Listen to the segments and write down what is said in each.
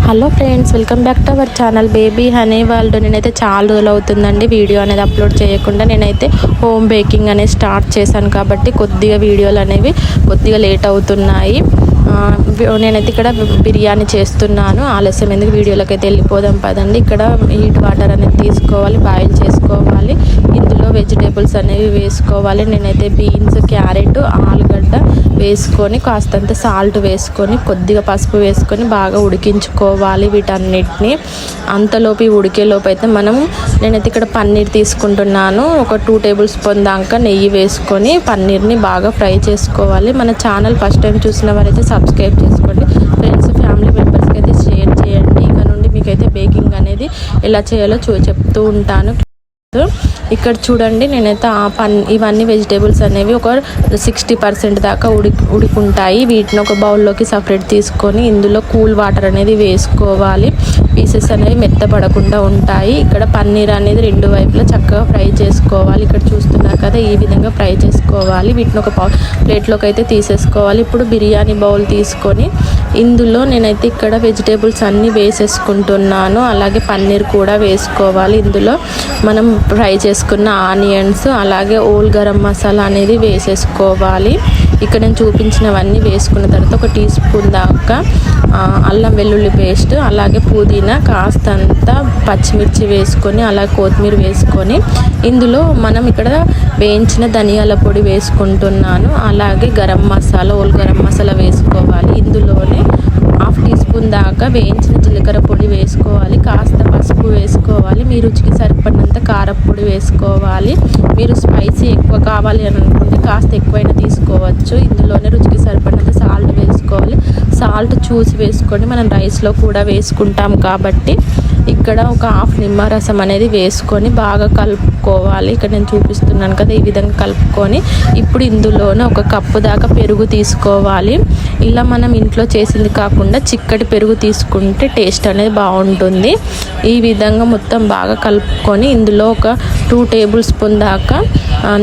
Hello friends, welcome back to our channel baby honey world. నేనైతే చాలా రోజులు అవుతుందండి వీడియో అనేది అప్లోడ్ చేయకుండా. నేనైతే హోమ్ బేకింగ్ అనేది స్టార్ట్ చేశాను కాబట్టి కొద్దిగా వీడియోలు అనేవి కొద్దిగా లేట్ అవుతున్నాయి. నేనైతే ఇక్కడ బిర్యానీ చేస్తున్నాను. ఆలస్యం ఎందుకు, వీడియోలోకి అయితే వెళ్ళిపోదాం పదండి. ఇక్కడ హీట్ వాటర్ అనేది తీసుకోవాలి, బాయిల్ చేసుకోవాలి. ఇందులో వెజిటేబుల్స్ అనేవి వేసుకోవాలి. నేనైతే బీన్స్, క్యారెట్, ఆలుగడ్డ వేసుకొని కాస్తంత సాల్ట్ వేసుకొని కొద్దిగా పసుపు వేసుకొని బాగా ఉడికించుకోవాలి వీటన్నిటిని. అంతలోపు ఉడికేలోపు అయితే నేనైతే ఇక్కడ పన్నీర్ తీసుకుంటున్నాను. ఒక 2 టేబుల్ స్పూన్ దాకా నెయ్యి వేసుకొని పన్నీర్ని బాగా ఫ్రై చేసుకోవాలి. మన ఛానల్ ఫస్ట్ టైం చూసిన వారైతే సబ్స్క్రైబ్ చేసుకోండి. ఫ్రెండ్స్, ఫ్యామిలీ మెంబర్స్కి అయితే షేర్ చేయండి. ఇక నుండి మీకైతే బేకింగ్ అనేది ఎలా చేయాలో చెప్తూ ఉంటాను. ఇక్కడ చూడండి, నేనైతే ఇవన్నీ వెజిటేబుల్స్ అనేవి ఒక 60% దాకా ఉడుకుంటాయి. వీటిని ఒక బౌల్లోకి సపరేట్ తీసుకొని ఇందులో కూల్ వాటర్ అనేది వేసుకోవాలి. పీసెస్ అనేవి మెత్తపడకుండా ఉంటాయి. ఇక్కడ పన్నీర్ అనేది 2 వైపులా చక్కగా ఫ్రై చేసుకోవాలి. ఇక్కడ చూస్తున్నారు కదా, ఈ విధంగా ఫ్రై చేసుకోవాలి. వీటిని ఒక ప్లేట్లోకి అయితే తీసేసుకోవాలి. ఇప్పుడు బిర్యానీ బౌల్ తీసుకొని ఇందులో నేనైతే ఇక్కడ వెజిటేబుల్స్ అన్నీ వేసేసుకుంటున్నాను. అలాగే పన్నీర్ కూడా వేసుకోవాలి. ఇందులో మనం ఫ్రై చేసుకున్న ఆనియన్స్, అలాగే ఓల్ గరం మసాలా అనేది వేసేసుకోవాలి. ఇక్కడ నేను చూపించినవన్నీ వేసుకున్న తర్వాత ఒక 1 టీ స్పూన్ దాకా అల్లం వెల్లుల్లి పేస్ట్, అలాగే పుదీనా, కాస్తంత పచ్చిమిర్చి వేసుకొని, అలాగే కొత్తిమీర వేసుకొని ఇందులో మనం ఇక్కడ వేయించిన ధనియాల పొడి వేసుకుంటున్నాను. అలాగే గరం మసాలా, ఓల్ గరం మసాలా వేసుకోవాలి. ఇందులోనే 1/2 టీ స్పూన్ దాకా వేయించిన జీలకర్ర పొడి వేసుకోవాలి. కాస్త పసుపు వేసుకోవాలి. మీ రుచికి సరిపడినంత కారపొడి వేసుకోవాలి. మీరు స్పైసీ ఎక్కువ కావాలి అని అనుకుంటే కాస్త ఎక్కువైనా తీసుకోవచ్చు. ఇందులోనే రుచికి సరిపడినంత సాల్ట్ వేసుకోవాలి. సాల్ట్ చూసి వేసుకొని మనం రైస్లో కూడా వేసుకుంటాం కాబట్టి ఇక్కడ ఒక 1/2 నిమ్మరసం అనేది వేసుకొని బాగా కలుపుకోవాలి. ఇక్కడ నేను చూపిస్తున్నాను కదా, ఈ విధంగా కలుపుకొని ఇప్పుడు ఇందులోనే 1 కప్పు దాకా పెరుగు తీసుకోవాలి. ఇలా మనం ఇంట్లో చేసింది కాకుండా చిక్కటి పెరుగు తీసుకుంటే టేస్ట్ అనేది బాగుంటుంది. ఈ విధంగా మొత్తం బాగా కలుపుకొని ఇందులో ఒక 2 టేబుల్ స్పూన్ దాకా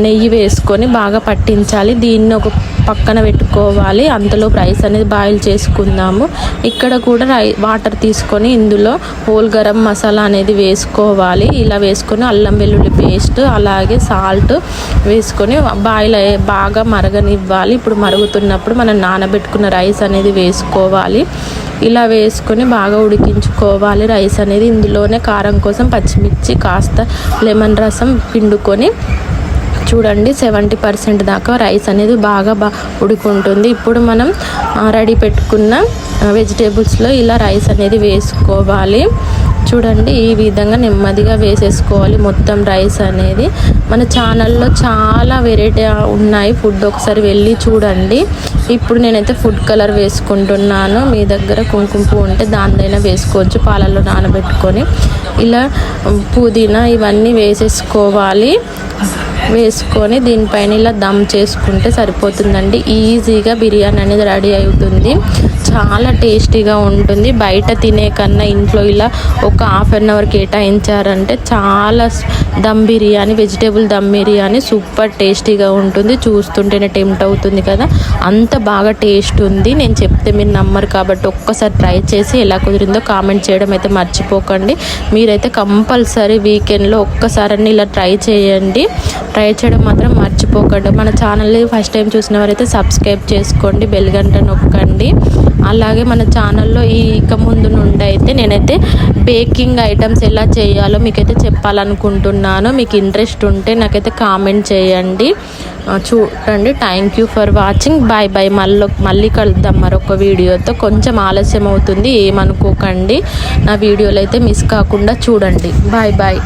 నెయ్యి వేసుకొని బాగా పట్టించాలి. దీన్ని ఒక పక్కన పెట్టుకోవాలి. అంతలో రైస్ అనేది బాయిల్ చేసుకుందాము. ఇక్కడ కూడా వాటర్ తీసుకొని ఇందులో హోల్ గరం మసాలా అనేది వేసుకోవాలి. ఇలా వేసుకొని అల్లం వెల్లుల్లి పేస్ట్, అలాగే సాల్ట్ వేసుకొని బాగా మరగనివ్వాలి. ఇప్పుడు మరుగుతున్నప్పుడు మనం నానబెట్టుకున్న రైస్ అనేది వేసుకోవాలి. ఇలా వేసుకొని బాగా ఉడికించుకోవాలి రైస్ అనేది. ఇందులోనే కారం కోసం పచ్చిమిర్చి, కాస్త లెమన్ రసం పిండుకొని చూడండి 70% దాకా రైస్ అనేది బాగా ఉడుకుంటుంది. ఇప్పుడు మనం రెడీ పెట్టుకున్న వెజిటేబుల్స్లో ఇలా రైస్ అనేది వేసుకోవాలి. చూడండి, ఈ విధంగా నెమ్మదిగా వేసేసుకోవాలి మొత్తం రైస్ అనేది. మన ఛానల్లో చాలా వెరైటీ ఉన్నాయి ఫుడ్, ఒకసారి వెళ్ళి చూడండి. ఇప్పుడు నేనైతే ఫుడ్ కలర్ వేసుకుంటున్నాను. మీ దగ్గర కుంకుమ పువ్వు ఉంటే దానిదైనా వేసుకోవచ్చు, పాలల్లో నానబెట్టుకొని. ఇలా పుదీనా ఇవన్నీ వేసేసుకోవాలి. వేసుకొని దీనిపైన ఇలా దమ్ చేసుకుంటే సరిపోతుందండి. ఈజీగా బిర్యానీ అనేది రెడీ అవుతుంది. చాలా టేస్టీగా ఉంటుంది. బయట తినే కన్నా ఇంట్లో ఇలా ఒక 1/2 అవర్ కేటాయించారంటే చాలా వెజిటేబుల్ దమ్ బిర్యానీ సూపర్ టేస్టీగా ఉంటుంది. చూస్తుంటేనే టెంప్ట్ అవుతుంది కదా, అంత బాగా టేస్ట్ ఉంది. నేను చెప్తే మీరు నమ్మరు కాబట్టి ఒక్కసారి ట్రై చేసి ఎలా కుదిరిందో కామెంట్ చేయడం అయితే మర్చిపోకండి. మీరైతే కంపల్సరీ వీకెండ్లో ఒక్కసారి ఇలా ట్రై చేయండి. ట్రై చేయడం మాత్రం మర్చిపోకండి. మన ఛానల్ని ఫస్ట్ టైం చూసిన వారైతే సబ్స్క్రైబ్ చేసుకోండి, బెల్ గంట నొక్కండి. అలాగే మన ఛానల్లో ఇక ముందు నుండి అయితే నేనైతే బేకింగ్ ఐటమ్స్ ఎలా చేయాలో మీకైతే చెప్పాలనుకుంటున్నాను. మీకు ఇంట్రెస్ట్ ఉంటే నాకైతే కామెంట్ చేయండి. చూడండి. Thank you for watching. Bye bye. మళ్ళీ కలుద్దాం మరొక వీడియోతో. కొంచెం ఆలస్యం అవుతుంది, ఏమనుకోకండి. నా వీడియోలు అయితే మిస్ కాకుండా చూడండి. Bye bye.